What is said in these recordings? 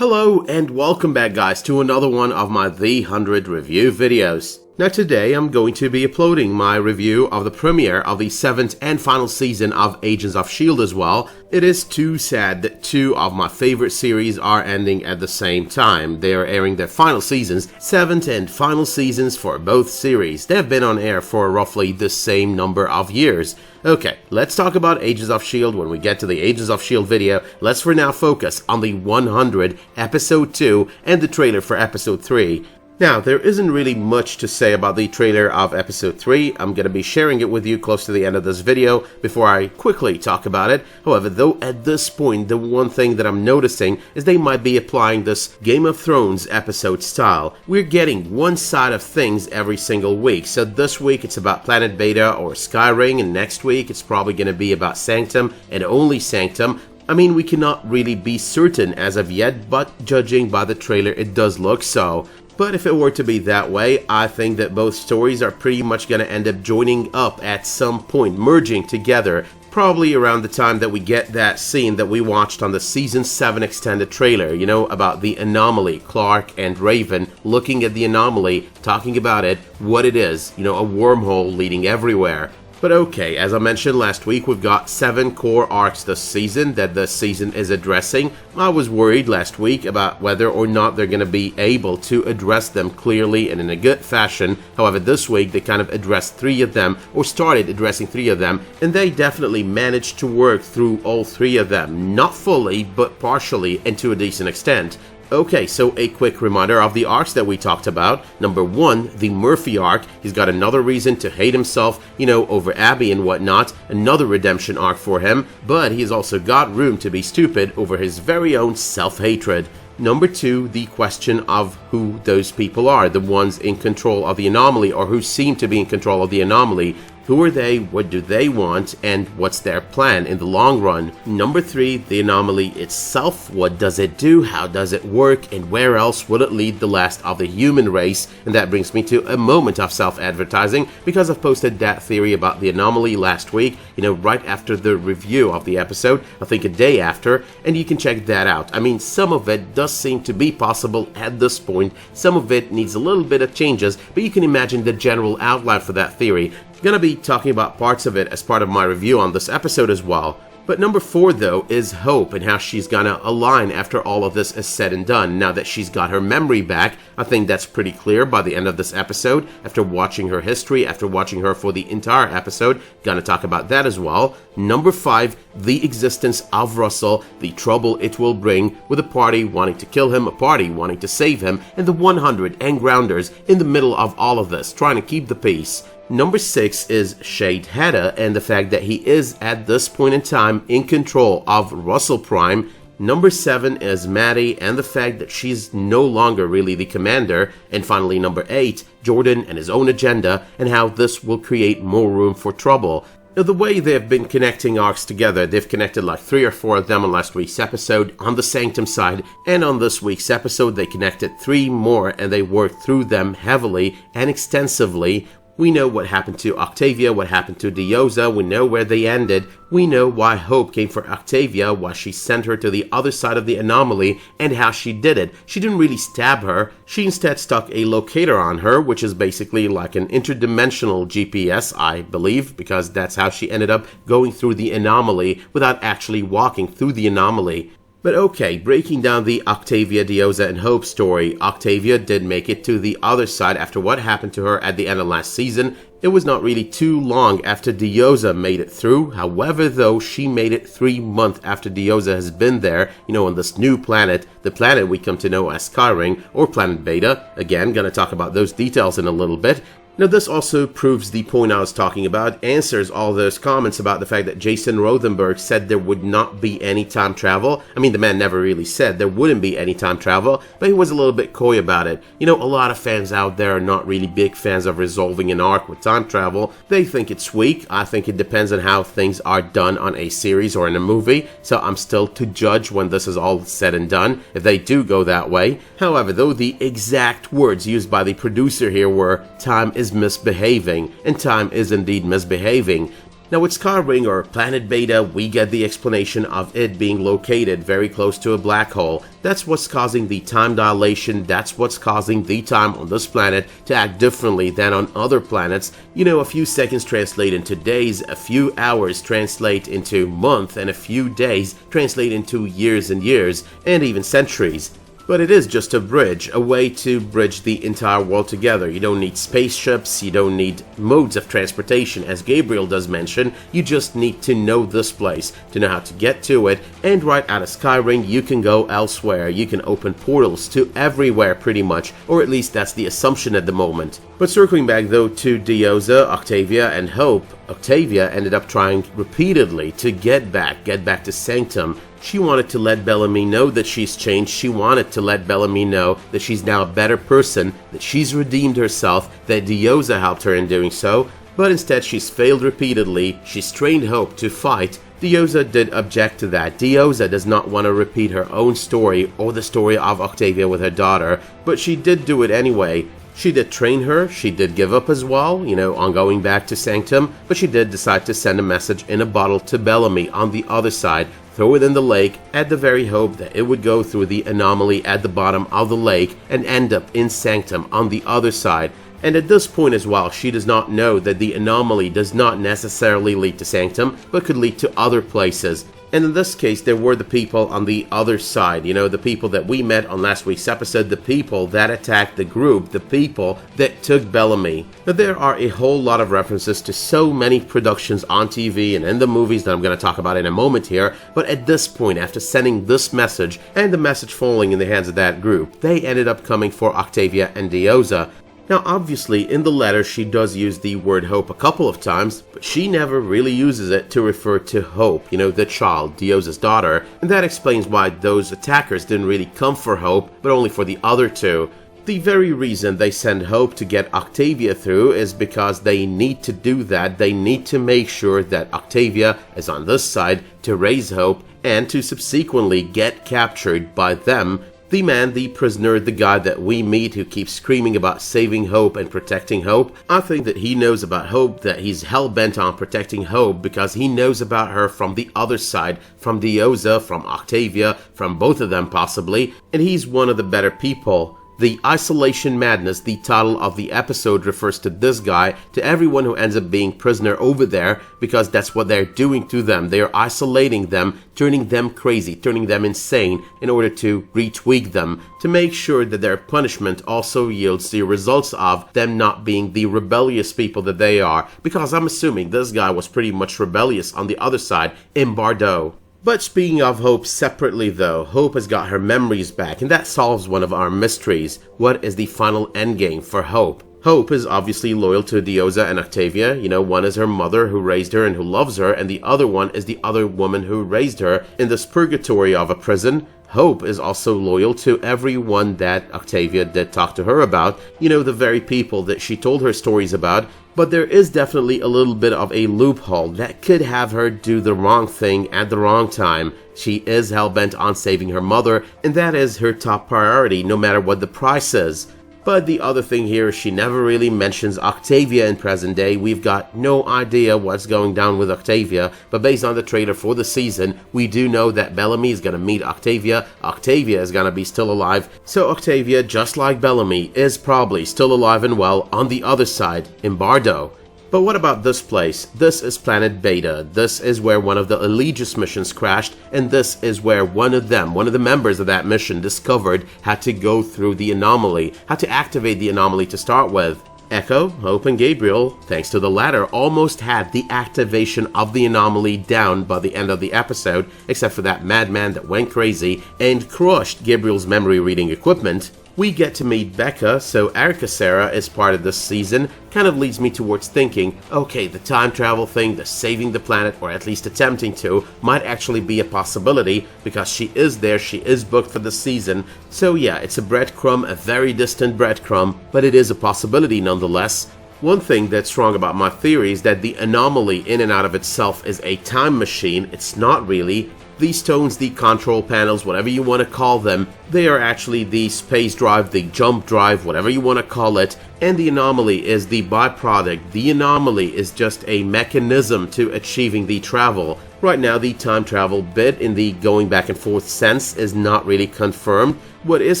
Hello and welcome back guys to another one of my The 100 review videos. Now today I'm going to be uploading my review of the premiere of the 7th and final season of Agents of S.H.I.E.L.D. as well. It is too sad that two of my favorite series are ending at the same time. They are airing their final seasons, 7th and final seasons for both series. They have been on air for roughly the same number of years. Okay, let's talk about Agents of S.H.I.E.L.D. when we get to the Agents of S.H.I.E.L.D. video. Let's for now focus on the 100, Episode 2, and the trailer for Episode 3. Now, there isn't really much to say about the trailer of Episode 3. I'm going to be sharing it with you close to the end of this video before I quickly talk about it. However, though at this point, the one thing that I'm noticing is they might be applying this Game of Thrones episode style. We're getting one side of things every single week. So this week it's about Planet Beta or Skyring, and next week it's probably going to be about Sanctum and only Sanctum. I mean, we cannot really be certain as of yet, but judging by the trailer, it does look so. But if it were to be that way, I think that both stories are pretty much going to end up joining up at some point, merging together, probably around the time that we get that scene that we watched on the Season 7 extended trailer, you know, about the Anomaly, Clarke and Raven looking at the Anomaly, talking about it, what it is, you know, a wormhole leading everywhere. But okay, as I mentioned last week, we've got 7 core arcs this season that the season is addressing. I was worried last week about whether or not they're going to be able to address them clearly and in a good fashion. However, this week they kind of addressed 3 of them, or started addressing 3 of them, and they definitely managed to work through all 3 of them. Not fully, but partially and to a decent extent. Okay, so a quick reminder of the arcs that we talked about. Number 1, the Murphy arc. He's got another reason to hate himself, you know, over Abby and whatnot. Another redemption arc for him. But he's also got room to be stupid over his very own self-hatred. Number 2, the question of who those people are. The ones in control of the Anomaly, or who seem to be in control of the Anomaly. Who are they, what do they want, and what's their plan in the long run? Number 3, the Anomaly itself. What does it do, how does it work, and where else will it lead the last of the human race? And that brings me to a moment of self-advertising, because I've posted that theory about the Anomaly last week, you know, right after the review of the episode, I think a day after, and you can check that out. I mean, some of it does seem to be possible at this point, some of it needs a little bit of changes, but you can imagine the general outline for that theory. Gonna be talking about parts of it as part of my review on this episode as well. But number 4 though is Hope, and how she's gonna align after all of this is said and done. Now that she's got her memory back, I think that's pretty clear by the end of this episode. After watching her history, after watching her for the entire episode, gonna talk about that as well. Number 5, the existence of Russel, the trouble it will bring with a party wanting to kill him, a party wanting to save him, and the 100 and grounders in the middle of all of this, trying to keep the peace. Number 6 is Shade Hedda, and the fact that he is at this point in time in control of Russel Prime. Number 7 is Maddie, and the fact that she's no longer really the commander. And finally number 8, Jordan and his own agenda, and how this will create more room for trouble. Now, the way they've been connecting arcs together, they've connected like 3 or 4 of them on last week's episode on the Sanctum side, and on this week's episode they connected 3 more, and they worked through them heavily and extensively. We know what happened to Octavia, what happened to Dioza, we know where they ended, we know why Hope came for Octavia, why she sent her to the other side of the Anomaly, and how she did it. She didn't really stab her, she instead stuck a locator on her, which is basically like an interdimensional GPS, I believe, because that's how she ended up going through the Anomaly without actually walking through the Anomaly. But okay, breaking down the Octavia, Dioza, and Hope story, Octavia did make it to the other side after what happened to her at the end of last season. It was not really too long after Dioza made it through. However, though, she made it 3 months after Dioza has been there, you know, on this new planet, the planet we come to know as Skyring, or Planet Beta. Again, gonna talk about those details in a little bit. Now this also proves the point I was talking about, answers all those comments about the fact that Jason Rothenberg said there would not be any time travel. I mean, the man never really said there wouldn't be any time travel, but he was a little bit coy about it. You know, a lot of fans out there are not really big fans of resolving an arc with time travel. They think it's weak. I think it depends on how things are done on a series or in a movie, so I'm still to judge when this is all said and done, if they do go that way. However, though, the exact words used by the producer here were, "Time is misbehaving," and time is indeed misbehaving. Now with Skyring or Planet Beta, we get the explanation of it being located very close to a black hole. That's what's causing the time dilation, that's what's causing the time on this planet to act differently than on other planets. You know, a few seconds translate into days, a few hours translate into months, and a few days translate into years and years, and even centuries. But it is just a bridge, a way to bridge the entire world together. You don't need spaceships, you don't need modes of transportation, as Gabriel does mention. You just need to know this place, to know how to get to it, and right out of Skyring you can go elsewhere. You can open portals to everywhere pretty much, or at least that's the assumption at the moment. But circling back though to Dioza, Octavia, and Hope, Octavia ended up trying repeatedly to get back to Sanctum. She wanted to let Bellamy know that she's changed. She wanted to let Bellamy know that she's now a better person, that she's redeemed herself, that Dioza helped her in doing so. But instead she's failed repeatedly. She's trained Hope to fight. Dioza did object to that. Dioza does not want to repeat her own story or the story of Octavia with her daughter, but she did do it anyway. She did train her, she did give up as well, on going back to Sanctum, but she did decide to send a message in a bottle to Bellamy on the other side, throw it in the lake, at the very hope that it would go through the anomaly at the bottom of the lake and end up in Sanctum on the other side. And at this point as well, she does not know that the anomaly does not necessarily lead to Sanctum, but could lead to other places. And in this case, there were the people on the other side, the people that we met on last week's episode, the people that attacked the group, the people that took Bellamy. Now, there are a whole lot of references to so many productions on TV and in the movies that I'm going to talk about in a moment here, but at this point, after sending this message and the message falling in the hands of that group, they ended up coming for Octavia and Dioza. Now obviously in the letter she does use the word Hope a couple of times, but she never really uses it to refer to Hope, the child, Dioza's daughter, and that explains why those attackers didn't really come for Hope, but only for the other two. The very reason they send Hope to get Octavia through is because they need to do that. They need to make sure that Octavia is on this side to raise Hope and to subsequently get captured by them. The man, the prisoner, the guy that we meet who keeps screaming about saving Hope and protecting Hope, I think that he knows about Hope, that he's hell-bent on protecting Hope because he knows about her from the other side, from Dioza, from Octavia, from both of them possibly, and he's one of the better people. The Isolation Madness, the title of the episode, refers to this guy, to everyone who ends up being prisoner over there, because that's what they're doing to them. They are isolating them, turning them crazy, turning them insane in order to retweak them, to make sure that their punishment also yields the results of them not being the rebellious people that they are, because I'm assuming this guy was pretty much rebellious on the other side in Bordeaux. But speaking of Hope separately though, Hope has got her memories back, and that solves one of our mysteries. What is the final endgame for Hope? Hope is obviously loyal to Dioza and Octavia. One is her mother who raised her and who loves her, and the other one is the other woman who raised her in this purgatory of a prison. Hope is also loyal to everyone that Octavia did talk to her about, the very people that she told her stories about. But there is definitely a little bit of a loophole that could have her do the wrong thing at the wrong time. She is hell-bent on saving her mother, and that is her top priority, no matter what the price is. But the other thing here is she never really mentions Octavia in present day. We've got no idea what's going down with Octavia, but based on the trailer for the season, we do know that Bellamy is going to meet Octavia. Octavia is going to be still alive, so Octavia, just like Bellamy, is probably still alive and well on the other side, in Bordeaux. But what about this place? This is Planet Beta. This is where one of the Eligius missions crashed, and this is where one of the members of that mission discovered how to go through the anomaly, how to activate the anomaly to start with. Echo, Hope, and Gabriel, thanks to the latter, almost had the activation of the anomaly down by the end of the episode, except for that madman that went crazy and crushed Gabriel's memory reading equipment. We get to meet Becca, so Erica Sarah is part of this season. Kind of leads me towards thinking, okay, the time travel thing, the saving the planet, or at least attempting to, might actually be a possibility, because she is there, she is booked for the season. So yeah, it's a breadcrumb, a very distant breadcrumb, but it is a possibility nonetheless. One thing that's wrong about my theory is that the anomaly in and out of itself is a time machine. It's not really. These stones, the control panels, whatever you want to call them, they are actually the space drive, the jump drive, whatever you want to call it, and the anomaly is the byproduct. The anomaly is just a mechanism to achieving the travel. Right now, the time travel bit in the going back and forth sense is not really confirmed. What is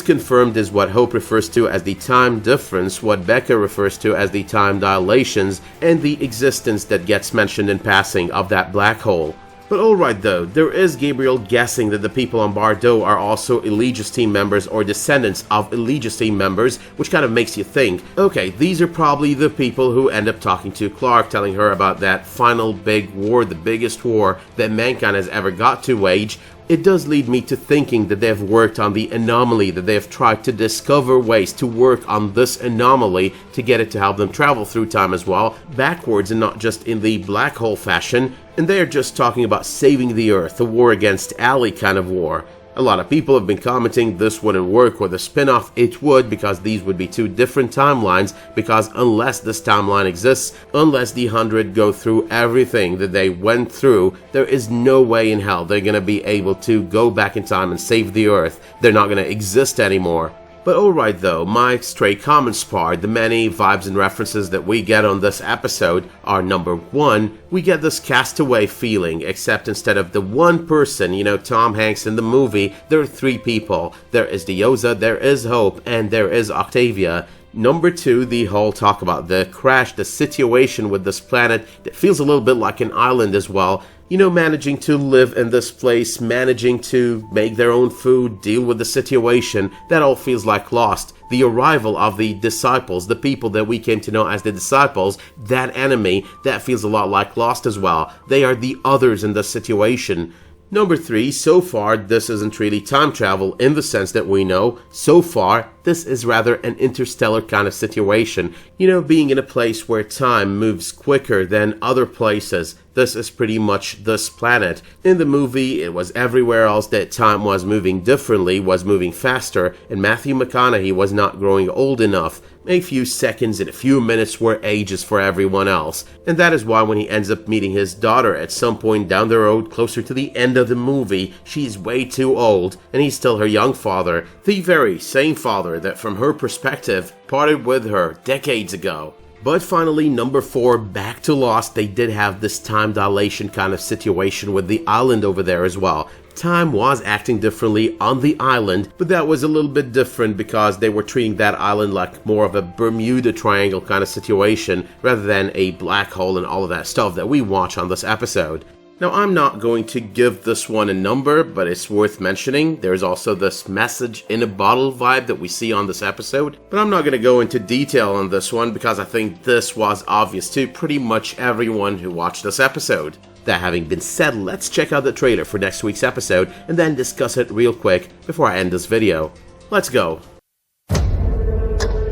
confirmed is what Hope refers to as the time difference, what Becca refers to as the time dilations, and the existence that gets mentioned in passing of that black hole. But alright though, there is Gabriel guessing that the people on Bardo are also Eligius team members or descendants of Eligius team members, which kind of makes you think, okay, these are probably the people who end up talking to Clarke, telling her about that final big war, the biggest war that mankind has ever got to wage. It does lead me to thinking that they have worked on the anomaly, that they have tried to discover ways to work on this anomaly to get it to help them travel through time as well, backwards and not just in the black hole fashion, and they are just talking about saving the Earth, a war against Ali kind of war. A lot of people have been commenting this wouldn't work, or the spin-off it would, because these would be two different timelines, because unless this timeline exists, unless the 100 go through everything that they went through, there is no way in hell they're gonna be able to go back in time and save the Earth. They're not gonna exist anymore. But alright though, my stray comments part, the many vibes and references that we get on this episode are: number one, we get this castaway feeling, except instead of the one person, you know, Tom Hanks in the movie, there are three people. There is Dioza, there is Hope, and there is Octavia. Number two, the whole talk about the crash, the situation with this planet that feels a little bit like an island as well. You know, managing to live in this place, managing to make their own food, deal with the situation, that all feels like Lost. The arrival of the disciples, the people that we came to know as the disciples, that enemy, that feels a lot like Lost as well. They are the others in this situation. Number three, so far this isn't really time travel in the sense that we know. So far, this is rather an interstellar kind of situation. You know, being in a place where time moves quicker than other places. This is pretty much this planet. In the movie, it was everywhere else that time was moving differently, was moving faster, and Matthew McConaughey was not growing old enough. A few seconds and a few minutes were ages for everyone else. And that is why when he ends up meeting his daughter at some point down the road closer to the end of the movie, she's way too old, and he's still her young father, the very same father that from her perspective parted with her decades ago. But finally, number four, back to Lost, they did have this time dilation kind of situation with the island over there as well. Time was acting differently on the island, but that was a little bit different because they were treating that island like more of a Bermuda Triangle kind of situation rather than a black hole and all of that stuff that we watch on this episode. Now, I'm not going to give this one a number, but it's worth mentioning. There's also this message in a bottle vibe that we see on this episode. But I'm not going to go into detail on this one because I think this was obvious to pretty much everyone who watched this episode. That having been said, let's check out the trailer for next week's episode and then discuss it real quick before I end this video. Let's go.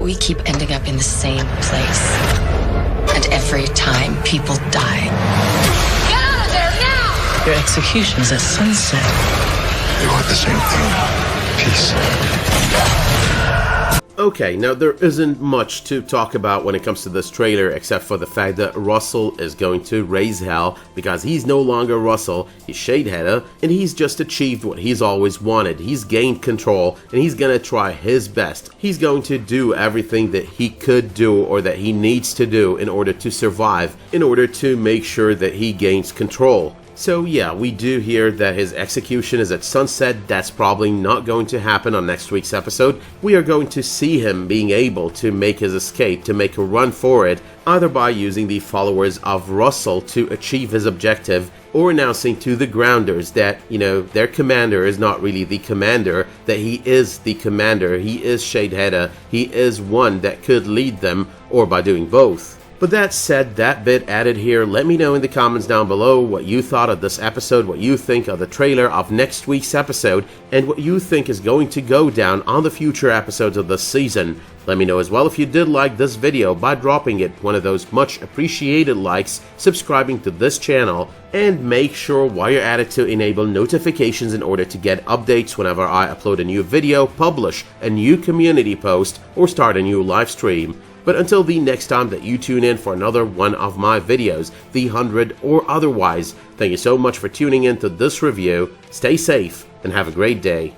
We keep ending up in the same place. And every time people die. Your execution is at sunset. We want the same thing. Peace. Okay, now there isn't much to talk about when it comes to this trailer except for the fact that Russel is going to raise hell because he's no longer Russel, he's Shadeheader, and he's just achieved what he's always wanted. He's gained control and he's gonna try his best. He's going to do everything that he could do or that he needs to do in order to survive, in order to make sure that he gains control. So yeah, we do hear that his execution is at sunset. That's probably not going to happen on next week's episode. We are going to see him being able to make his escape, to make a run for it, either by using the followers of Russel to achieve his objective, or announcing to the Grounders that, you know, their commander is not really the commander, that he is the commander, he is Shadeheader, he is one that could lead them, or by doing both. But that said, that bit added here, let me know in the comments down below what you thought of this episode, what you think of the trailer of next week's episode, and what you think is going to go down on the future episodes of this season. Let me know as well if you did like this video by dropping it one of those much appreciated likes, subscribing to this channel, and make sure while you're at it to enable notifications in order to get updates whenever I upload a new video, publish a new community post, or start a new live stream. But until the next time that you tune in for another one of my videos, the 100 or otherwise, thank you so much for tuning in to this review, stay safe, and have a great day.